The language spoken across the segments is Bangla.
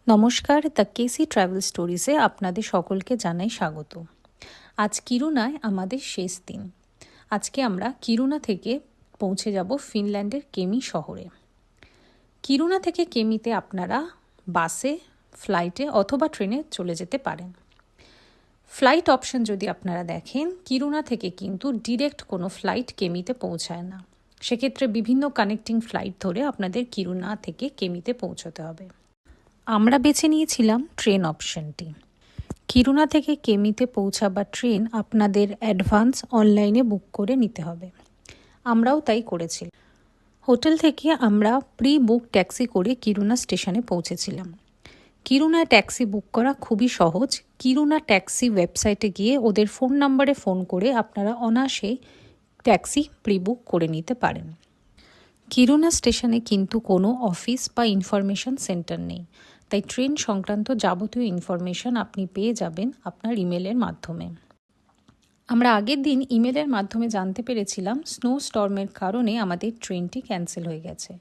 নমস্কার, দ্য কেসি ট্রাভেল স্টোরিজে আপনাদের সকলকে জানাই স্বাগত। আজ কিরুনায় আমাদের শেষ দিন। আজকে আমরা কিরুনা থেকে পৌঁছে যাব ফিনল্যান্ডের কেমি শহরে। কিরুনা থেকে কেমিতে আপনারা বাসে, ফ্লাইটে অথবা ট্রেনে চলে যেতে পারেন। ফ্লাইট অপশন যদি আপনারা দেখেন, কিরুনা থেকে কিন্তু ডিরেক্ট কোনো ফ্লাইট কেমিতে পৌঁছায় না। সেক্ষেত্রে বিভিন্ন কানেক্টিং ফ্লাইট ধরে আপনাদের কিরুনা থেকে কেমিতে পৌঁছতে হবে। আমরা বেছে নিয়েছিলাম ট্রেন অপশনটি। কিরুনা থেকে কেমিতে পৌঁছাবার ট্রেন আপনাদের অ্যাডভান্স অনলাইনে বুক করে নিতে হবে। আমরাও তাই করেছিলাম। হোটেল থেকে আমরা প্রি বুক ট্যাক্সি করে কিরুনা স্টেশনে পৌঁছেছিলাম। কিরুনায় ট্যাক্সি বুক করা খুবই সহজ। কিরুনা ট্যাক্সি ওয়েবসাইটে গিয়ে ওদের ফোন নাম্বারে ফোন করে আপনারা অনায়াসেই ট্যাক্সি প্রি বুক করে নিতে পারেন। কিরুনা স্টেশনে কিন্তু কোনো অফিস বা ইনফরমেশন সেন্টার নেই, তাই ট্রেন সংক্রান্ত যাবতীয় ইনফরমেশন আপনি পেয়ে যাবেন আপনার ইমেলের মাধ্যমে। আমরা আগের দিন ইমেলের মাধ্যমে জানতে পেরেছিলাম স্নো স্টর্মের কারণে আমাদের ট্রেনটি ক্যান্সেল হয়ে গেছে।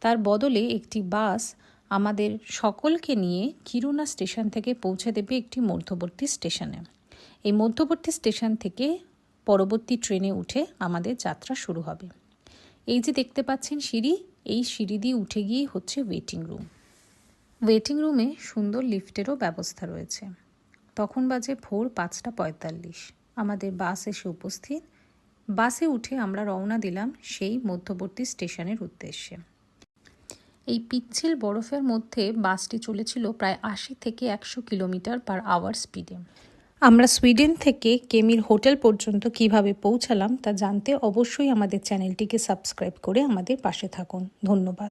তার বদলে একটি বাস আমাদের সকলকে নিয়ে কিরুনা স্টেশন থেকে পৌঁছে দেবে একটি মধ্যবর্তী স্টেশনে। এই মধ্যবর্তী স্টেশন থেকে পরবর্তী ট্রেনে উঠে আমাদের যাত্রা শুরু হবে। এই যে দেখতে পাচ্ছেন সিঁড়ি, এই সিঁড়ি দিয়ে উঠে গিয়েই হচ্ছে ওয়েটিং রুম। ওয়েটিং রুমে সুন্দর লিফটেরও ব্যবস্থা রয়েছে। তখন বাজে ভোর 5:45। আমাদের বাস এসে উপস্থিত। বাসে উঠে আমরা রওনা দিলাম সেই মধ্যবর্তী স্টেশনের উদ্দেশ্যে। এই পিচ্ছিল বরফের মধ্যে বাসটি চলেছিল প্রায় 80 থেকে 100 কিলোমিটার পার আওয়ার স্পিডে। আমরা সুইডেন থেকে কেমির হোটেল পর্যন্ত কিভাবে পৌঁছালাম তা জানতে অবশ্যই আমাদের চ্যানেলটিকে সাবস্ক্রাইব করে আমাদের পাশে থাকুন। ধন্যবাদ।